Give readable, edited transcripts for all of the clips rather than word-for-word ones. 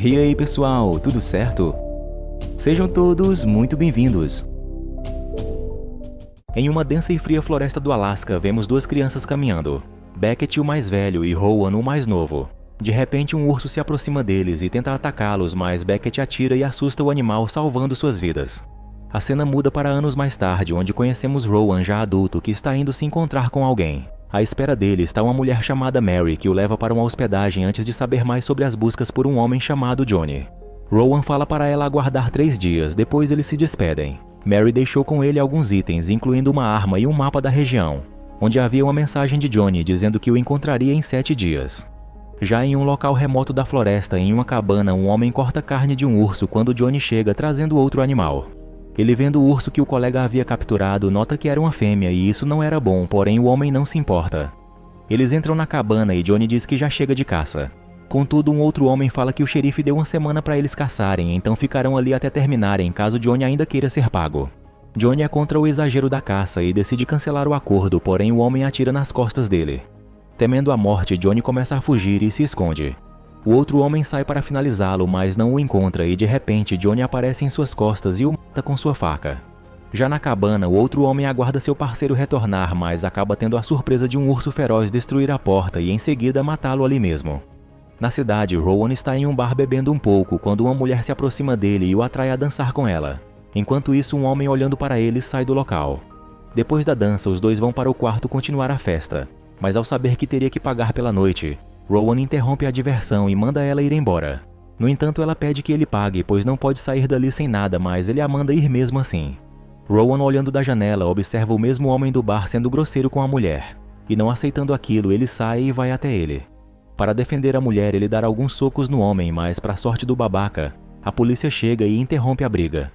E aí pessoal, tudo certo? Sejam todos muito bem-vindos. Em uma densa e fria floresta do Alasca, vemos duas crianças caminhando. Beckett, o mais velho, e Rowan, o mais novo. De repente, um urso se aproxima deles e tenta atacá-los, mas Beckett atira e assusta o animal, salvando suas vidas. A cena muda para anos mais tarde, onde conhecemos Rowan já adulto, que está indo se encontrar com alguém. À espera dele está uma mulher chamada Mary, que o leva para uma hospedagem antes de saber mais sobre as buscas por um homem chamado Johnny. Rowan fala para ela aguardar 3 dias, depois eles se despedem. Mary deixou com ele alguns itens, incluindo uma arma e um mapa da região, onde havia uma mensagem de Johnny dizendo que o encontraria em 7 dias. Já em um local remoto da floresta, em uma cabana, um homem corta carne de um urso quando Johnny chega trazendo outro animal. Ele, vendo o urso que o colega havia capturado, nota que era uma fêmea e isso não era bom, porém o homem não se importa. Eles entram na cabana e Johnny diz que já chega de caça. Contudo, um outro homem fala que o xerife deu uma semana para eles caçarem, então ficarão ali até terminarem caso Johnny ainda queira ser pago. Johnny é contra o exagero da caça e decide cancelar o acordo, porém o homem atira nas costas dele. Temendo a morte, Johnny começa a fugir e se esconde. O outro homem sai para finalizá-lo, mas não o encontra e de repente Johnny aparece em suas costas e o mata com sua faca. Já na cabana, o outro homem aguarda seu parceiro retornar, mas acaba tendo a surpresa de um urso feroz destruir a porta e em seguida matá-lo ali mesmo. Na cidade, Rowan está em um bar bebendo um pouco quando uma mulher se aproxima dele e o atrai a dançar com ela. Enquanto isso, um homem olhando para ele sai do local. Depois da dança, os dois vão para o quarto continuar a festa, mas ao saber que teria que pagar pela noite, Rowan interrompe a diversão e manda ela ir embora. No entanto, ela pede que ele pague, pois não pode sair dali sem nada, mas ele a manda ir mesmo assim. Rowan, olhando da janela, observa o mesmo homem do bar sendo grosseiro com a mulher. E não aceitando aquilo, ele sai e vai até ele. Para defender a mulher, ele dá alguns socos no homem, mas para sorte do babaca, a polícia chega e interrompe a briga.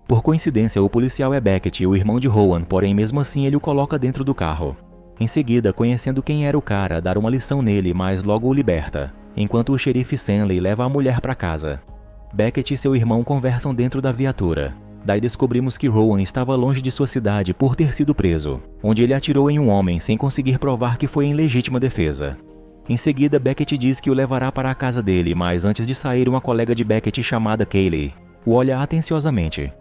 Por coincidência, o policial é Beckett, o irmão de Rowan, porém mesmo assim ele o coloca dentro do carro. Em seguida, conhecendo quem era o cara, dá uma lição nele, mas logo o liberta, enquanto o xerife Stanley leva a mulher para casa. Beckett e seu irmão conversam dentro da viatura. Daí descobrimos que Rowan estava longe de sua cidade por ter sido preso, onde ele atirou em um homem sem conseguir provar que foi em legítima defesa. Em seguida, Beckett diz que o levará para a casa dele, mas antes de sair, uma colega de Beckett chamada Kayleigh o olha atenciosamente.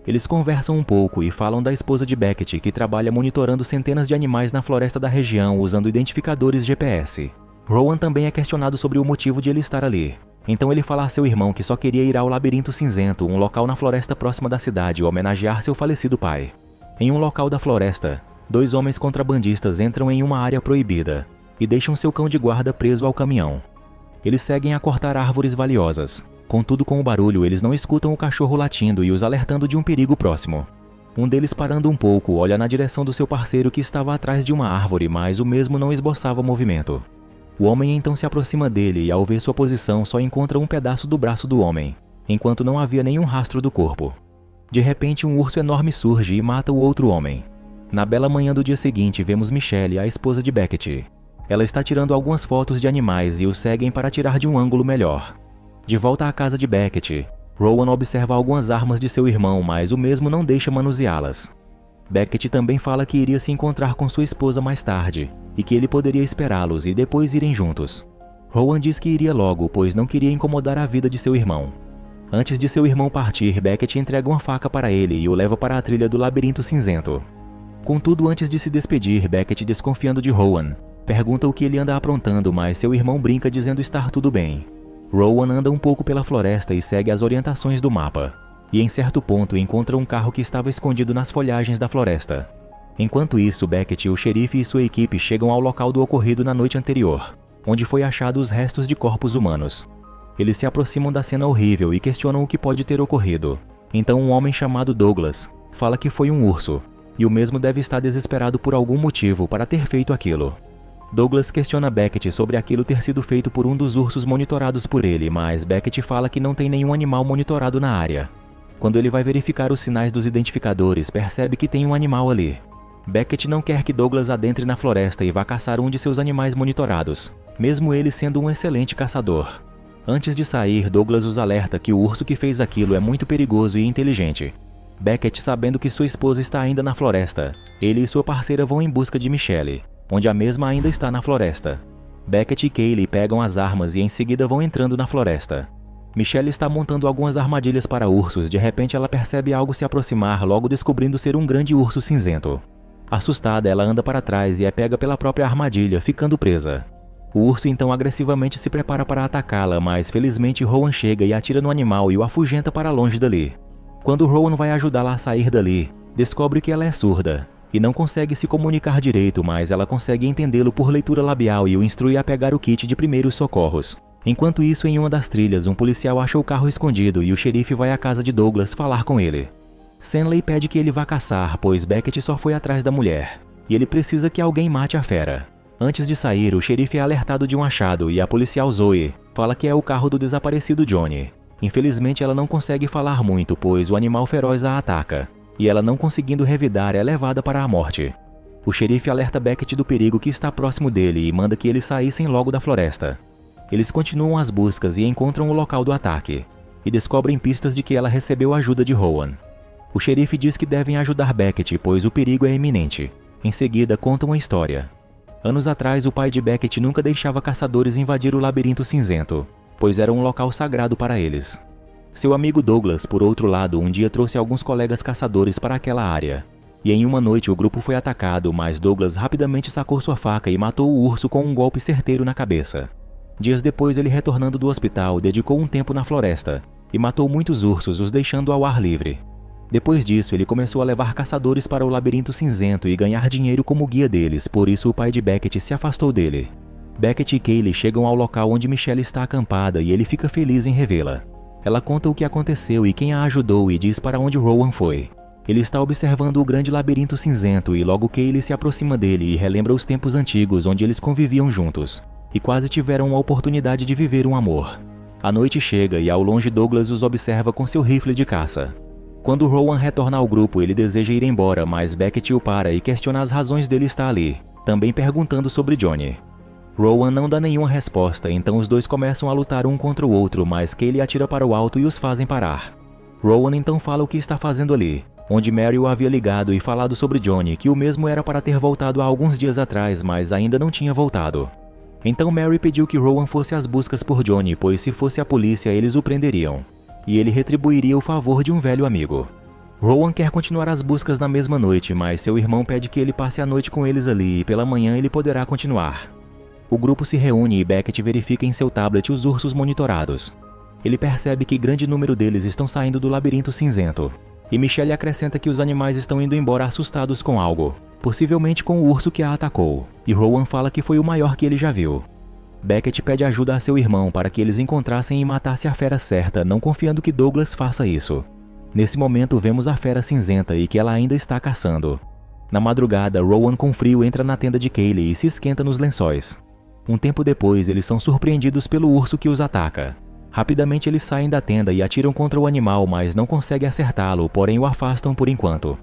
Eles conversam um pouco e falam da esposa de Beckett, que trabalha monitorando centenas de animais na floresta da região usando identificadores GPS. Rowan também é questionado sobre o motivo de ele estar ali. Então ele fala a seu irmão que só queria ir ao Labirinto Cinzento, um local na floresta próxima da cidade, homenagear seu falecido pai. Em um local da floresta, 2 homens contrabandistas entram em uma área proibida e deixam seu cão de guarda preso ao caminhão. Eles seguem a cortar árvores valiosas. Contudo, com o barulho, eles não escutam o cachorro latindo e os alertando de um perigo próximo. Um deles, parando um pouco, olha na direção do seu parceiro que estava atrás de uma árvore, mas o mesmo não esboçava movimento. O homem então se aproxima dele e, ao ver sua posição, só encontra um pedaço do braço do homem, enquanto não havia nenhum rastro do corpo. De repente, um urso enorme surge e mata o outro homem. Na bela manhã do dia seguinte, vemos Michelle, a esposa de Beckett. Ela está tirando algumas fotos de animais e os seguem para tirar de um ângulo melhor. De volta à casa de Beckett, Rowan observa algumas armas de seu irmão, mas o mesmo não deixa manuseá-las. Beckett também fala que iria se encontrar com sua esposa mais tarde, e que ele poderia esperá-los e depois irem juntos. Rowan diz que iria logo, pois não queria incomodar a vida de seu irmão. Antes de seu irmão partir, Beckett entrega uma faca para ele e o leva para a trilha do Labirinto Cinzento. Contudo, antes de se despedir, Beckett, desconfiando de Rowan, pergunta o que ele anda aprontando, mas seu irmão brinca dizendo estar tudo bem. Rowan anda um pouco pela floresta e segue as orientações do mapa, e em certo ponto encontra um carro que estava escondido nas folhagens da floresta. Enquanto isso, Beckett, o xerife e sua equipe chegam ao local do ocorrido na noite anterior, onde foi achado os restos de corpos humanos. Eles se aproximam da cena horrível e questionam o que pode ter ocorrido. Então um homem chamado Douglas fala que foi um urso, e o mesmo deve estar desesperado por algum motivo para ter feito aquilo. Douglas questiona Beckett sobre aquilo ter sido feito por um dos ursos monitorados por ele, mas Beckett fala que não tem nenhum animal monitorado na área. Quando ele vai verificar os sinais dos identificadores, percebe que tem um animal ali. Beckett não quer que Douglas adentre na floresta e vá caçar um de seus animais monitorados, mesmo ele sendo um excelente caçador. Antes de sair, Douglas os alerta que o urso que fez aquilo é muito perigoso e inteligente. Beckett, sabendo que sua esposa está ainda na floresta, ele e sua parceira vão em busca de Michelle, onde a mesma ainda está na floresta. Beckett e Kayleigh pegam as armas e em seguida vão entrando na floresta. Michelle está montando algumas armadilhas para ursos. De repente ela percebe algo se aproximar, logo descobrindo ser um grande urso cinzento. Assustada, ela anda para trás e é pega pela própria armadilha, ficando presa. O urso então agressivamente se prepara para atacá-la, mas felizmente Rowan chega e atira no animal e o afugenta para longe dali. Quando Rowan vai ajudá-la a sair dali, descobre que ela é surda e não consegue se comunicar direito, mas ela consegue entendê-lo por leitura labial e o instrui a pegar o kit de primeiros socorros. Enquanto isso, em uma das trilhas, um policial acha o carro escondido e o xerife vai à casa de Douglas falar com ele. Stanley pede que ele vá caçar, pois Beckett só foi atrás da mulher, e ele precisa que alguém mate a fera. Antes de sair, o xerife é alertado de um achado e a policial Zoe fala que é o carro do desaparecido Johnny. Infelizmente, ela não consegue falar muito, pois o animal feroz a ataca, e ela, não conseguindo revidar, é levada para a morte. O xerife alerta Beckett do perigo que está próximo dele e manda que eles saíssem logo da floresta. Eles continuam as buscas e encontram o local do ataque, e descobrem pistas de que ela recebeu ajuda de Rowan. O xerife diz que devem ajudar Beckett, pois o perigo é iminente. Em seguida, conta uma história. Anos atrás, o pai de Beckett nunca deixava caçadores invadir o Labirinto Cinzento, pois era um local sagrado para eles. Seu amigo Douglas, por outro lado, um dia trouxe alguns colegas caçadores para aquela área. E em uma noite o grupo foi atacado, mas Douglas rapidamente sacou sua faca e matou o urso com um golpe certeiro na cabeça. Dias depois, ele, retornando do hospital, dedicou um tempo na floresta e matou muitos ursos, os deixando ao ar livre. Depois disso, ele começou a levar caçadores para o Labirinto Cinzento e ganhar dinheiro como guia deles, por isso o pai de Beckett se afastou dele. Beckett e Kaylee chegam ao local onde Michelle está acampada e ele fica feliz em revê-la. Ela conta o que aconteceu e quem a ajudou e diz para onde Rowan foi. Ele está observando o grande Labirinto Cinzento e logo Kaylee se aproxima dele e relembra os tempos antigos onde eles conviviam juntos e quase tiveram a oportunidade de viver um amor. A noite chega e ao longe Douglas os observa com seu rifle de caça. Quando Rowan retorna ao grupo, ele deseja ir embora, mas Beckett o para e questiona as razões dele estar ali, também perguntando sobre Johnny. Rowan não dá nenhuma resposta, então os dois começam a lutar um contra o outro, mas Kaylee atira para o alto e os fazem parar. Rowan então fala o que está fazendo ali, onde Mary o havia ligado e falado sobre Johnny, que o mesmo era para ter voltado há alguns dias atrás, mas ainda não tinha voltado. Então Mary pediu que Rowan fosse às buscas por Johnny, pois se fosse a polícia eles o prenderiam, e ele retribuiria o favor de um velho amigo. Rowan quer continuar as buscas na mesma noite, mas seu irmão pede que ele passe a noite com eles ali e pela manhã ele poderá continuar. O grupo se reúne e Beckett verifica em seu tablet os ursos monitorados. Ele percebe que grande número deles estão saindo do Labirinto Cinzento, e Michelle acrescenta que os animais estão indo embora assustados com algo, possivelmente com o urso que a atacou, e Rowan fala que foi o maior que ele já viu. Beckett pede ajuda a seu irmão para que eles encontrassem e matassem a fera certa, não confiando que Douglas faça isso. Nesse momento vemos a fera cinzenta e que ela ainda está caçando. Na madrugada, Rowan com frio entra na tenda de Kaylee e se esquenta nos lençóis. Um tempo depois, eles são surpreendidos pelo urso que os ataca. Rapidamente eles saem da tenda e atiram contra o animal, mas não conseguem acertá-lo, porém o afastam por enquanto.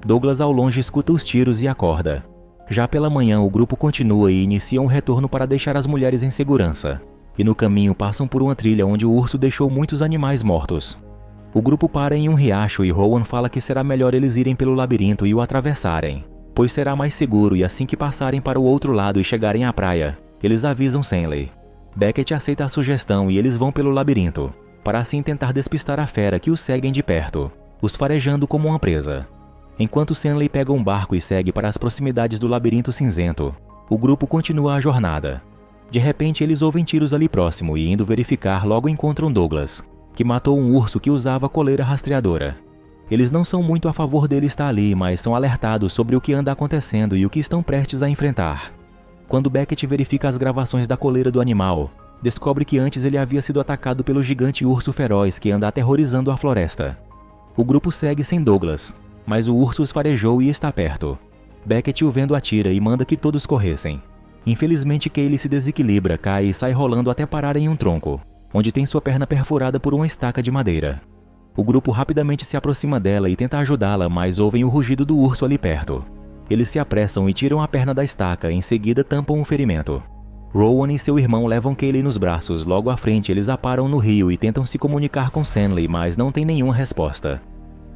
Douglas ao longe escuta os tiros e acorda. Já pela manhã o grupo continua e inicia um retorno para deixar as mulheres em segurança. E no caminho passam por uma trilha onde o urso deixou muitos animais mortos. O grupo para em um riacho e Rowan fala que será melhor eles irem pelo labirinto e o atravessarem, pois será mais seguro, e assim que passarem para o outro lado e chegarem à praia, eles avisam Stanley. Beckett aceita a sugestão e eles vão pelo labirinto, para assim tentar despistar a fera que os seguem de perto, os farejando como uma presa. Enquanto Stanley pega um barco e segue para as proximidades do Labirinto Cinzento, o grupo continua a jornada. De repente eles ouvem tiros ali próximo e, indo verificar, logo encontram Douglas, que matou um urso que usava coleira rastreadora. Eles não são muito a favor dele estar ali, mas são alertados sobre o que anda acontecendo e o que estão prestes a enfrentar. Quando Beckett verifica as gravações da coleira do animal, descobre que antes ele havia sido atacado pelo gigante urso feroz que anda aterrorizando a floresta. O grupo segue sem Douglas, mas o urso os farejou e está perto. Beckett o vendo atira e manda que todos corressem. Infelizmente Kaylee se desequilibra, cai e sai rolando até parar em um tronco, onde tem sua perna perfurada por uma estaca de madeira. O grupo rapidamente se aproxima dela e tenta ajudá-la, mas ouvem o rugido do urso ali perto. Eles se apressam e tiram a perna da estaca, em seguida tampam o ferimento. Rowan e seu irmão levam Kaylee nos braços, logo à frente eles a param no rio e tentam se comunicar com Stanley, mas não tem nenhuma resposta.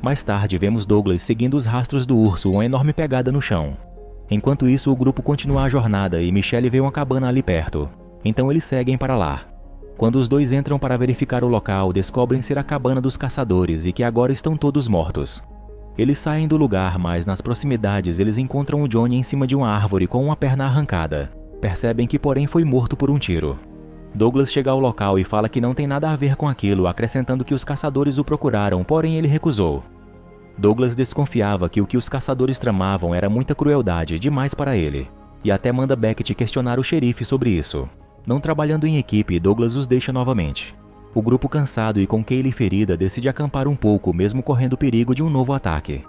Mais tarde vemos Douglas seguindo os rastros do urso, uma enorme pegada no chão. Enquanto isso, o grupo continua a jornada e Michelle vê uma cabana ali perto, então eles seguem para lá. Quando os dois entram para verificar o local, descobrem ser a cabana dos caçadores e que agora estão todos mortos. Eles saem do lugar, mas nas proximidades eles encontram o Johnny em cima de uma árvore com uma perna arrancada. Percebem que porém foi morto por um tiro. Douglas chega ao local e fala que não tem nada a ver com aquilo, acrescentando que os caçadores o procuraram, porém ele recusou. Douglas desconfiava que o que os caçadores tramavam era muita crueldade, demais para ele, e até manda Beckett questionar o xerife sobre isso. Não trabalhando em equipe, Douglas os deixa novamente. O grupo, cansado e com Kaylee ferida, decide acampar um pouco, mesmo correndo perigo de um novo ataque.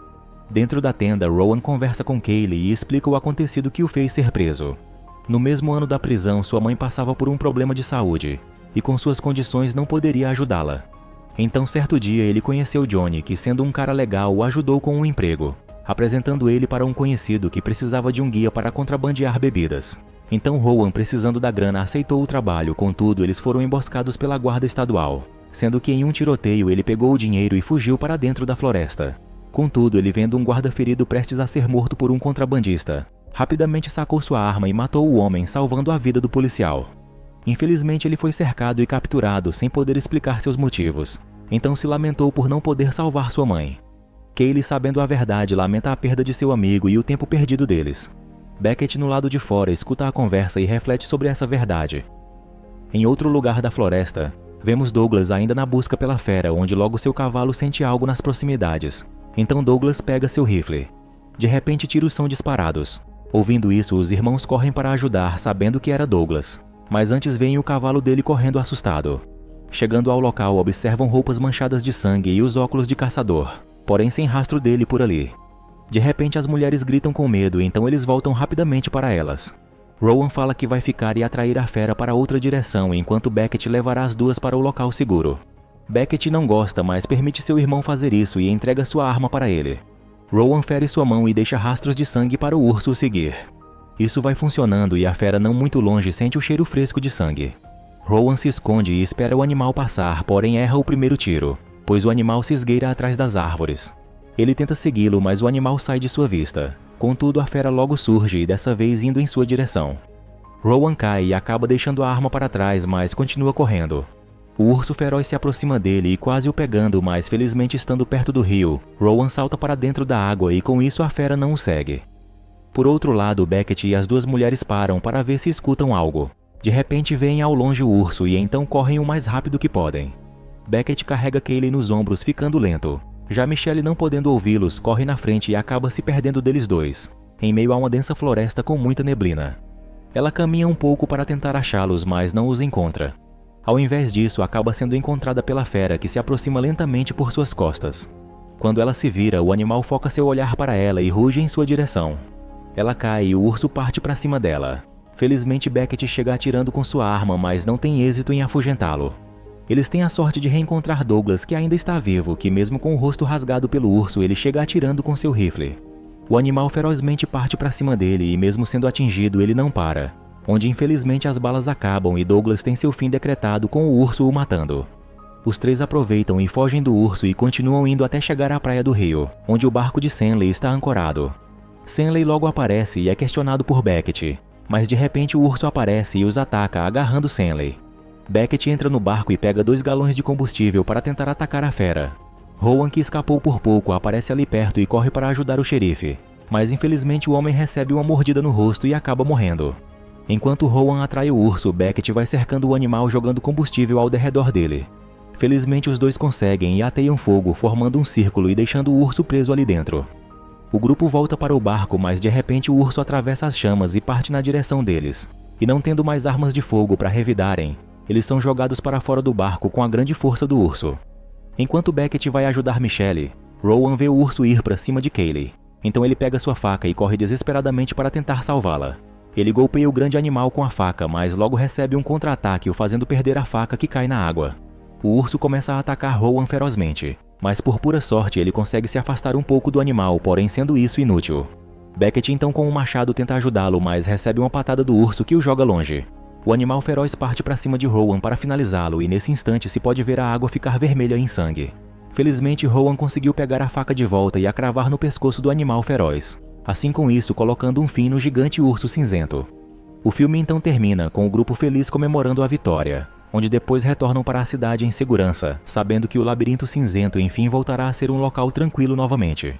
Dentro da tenda, Rowan conversa com Kaylee e explica o acontecido que o fez ser preso. No mesmo ano da prisão, sua mãe passava por um problema de saúde, e com suas condições não poderia ajudá-la. Então, certo dia, ele conheceu Johnny, que sendo um cara legal, o ajudou com um emprego, apresentando ele para um conhecido que precisava de um guia para contrabandear bebidas. Então Rowan, precisando da grana, aceitou o trabalho, contudo eles foram emboscados pela guarda estadual, sendo que em um tiroteio ele pegou o dinheiro e fugiu para dentro da floresta. Contudo, ele vendo um guarda ferido prestes a ser morto por um contrabandista, rapidamente sacou sua arma e matou o homem, salvando a vida do policial. Infelizmente ele foi cercado e capturado sem poder explicar seus motivos, então se lamentou por não poder salvar sua mãe. Kaylee, sabendo a verdade, lamenta a perda de seu amigo e o tempo perdido deles. Beckett, no lado de fora, escuta a conversa e reflete sobre essa verdade. Em outro lugar da floresta, vemos Douglas ainda na busca pela fera, onde logo seu cavalo sente algo nas proximidades. Então Douglas pega seu rifle. De repente, tiros são disparados. Ouvindo isso, os irmãos correm para ajudar, sabendo que era Douglas. Mas antes veem o cavalo dele correndo assustado. Chegando ao local, observam roupas manchadas de sangue e os óculos de caçador, porém sem rastro dele por ali. De repente, as mulheres gritam com medo, então eles voltam rapidamente para elas. Rowan fala que vai ficar e atrair a fera para outra direção, enquanto Beckett levará as duas para o local seguro. Beckett não gosta, mas permite seu irmão fazer isso e entrega sua arma para ele. Rowan fere sua mão e deixa rastros de sangue para o urso o seguir. Isso vai funcionando e a fera, não muito longe, sente o cheiro fresco de sangue. Rowan se esconde e espera o animal passar, porém erra o primeiro tiro, pois o animal se esgueira atrás das árvores. Ele tenta segui-lo, mas o animal sai de sua vista. Contudo, a fera logo surge e dessa vez indo em sua direção. Rowan cai e acaba deixando a arma para trás, mas continua correndo. O urso feroz se aproxima dele e quase o pegando, mas felizmente estando perto do rio, Rowan salta para dentro da água e com isso a fera não o segue. Por outro lado, Beckett e as duas mulheres param para ver se escutam algo. De repente veem ao longe o urso e então correm o mais rápido que podem. Beckett carrega Kaylee nos ombros, ficando lento. Já Michelle, não podendo ouvi-los, corre na frente e acaba se perdendo deles dois, em meio a uma densa floresta com muita neblina. Ela caminha um pouco para tentar achá-los, mas não os encontra. Ao invés disso, acaba sendo encontrada pela fera, que se aproxima lentamente por suas costas. Quando ela se vira, o animal foca seu olhar para ela e ruge em sua direção. Ela cai e o urso parte para cima dela. Felizmente, Beckett chega atirando com sua arma, mas não tem êxito em afugentá-lo. Eles têm a sorte de reencontrar Douglas, que ainda está vivo, que mesmo com o rosto rasgado pelo urso, ele chega atirando com seu rifle. O animal ferozmente parte para cima dele e mesmo sendo atingido, ele não para, onde infelizmente as balas acabam e Douglas tem seu fim decretado com o urso o matando. Os três aproveitam e fogem do urso e continuam indo até chegar à praia do rio, onde o barco de Stanley está ancorado. Stanley logo aparece e é questionado por Beckett, mas de repente o urso aparece e os ataca, agarrando Stanley. Beckett entra no barco e pega 2 galões de combustível para tentar atacar a fera. Rowan, que escapou por pouco, aparece ali perto e corre para ajudar o xerife, mas infelizmente o homem recebe uma mordida no rosto e acaba morrendo. Enquanto Rowan atrai o urso, Beckett vai cercando o animal jogando combustível ao derredor dele. Felizmente os dois conseguem e ateiam fogo, formando um círculo e deixando o urso preso ali dentro. O grupo volta para o barco, mas de repente o urso atravessa as chamas e parte na direção deles. E não tendo mais armas de fogo para revidarem, eles são jogados para fora do barco com a grande força do urso. Enquanto Beckett vai ajudar Michelle, Rowan vê o urso ir para cima de Kaylee. Então ele pega sua faca e corre desesperadamente para tentar salvá-la. Ele golpeia o grande animal com a faca, mas logo recebe um contra-ataque, o fazendo perder a faca, que cai na água. O urso começa a atacar Rowan ferozmente, mas por pura sorte ele consegue se afastar um pouco do animal, porém sendo isso inútil. Beckett então com um machado tenta ajudá-lo, mas recebe uma patada do urso que o joga longe. O animal feroz parte para cima de Rowan para finalizá-lo e nesse instante se pode ver a água ficar vermelha em sangue. Felizmente, Rowan conseguiu pegar a faca de volta e a cravar no pescoço do animal feroz, assim com isso colocando um fim no gigante urso cinzento. O filme então termina com o grupo feliz comemorando a vitória, onde depois retornam para a cidade em segurança, sabendo que o labirinto cinzento enfim voltará a ser um local tranquilo novamente.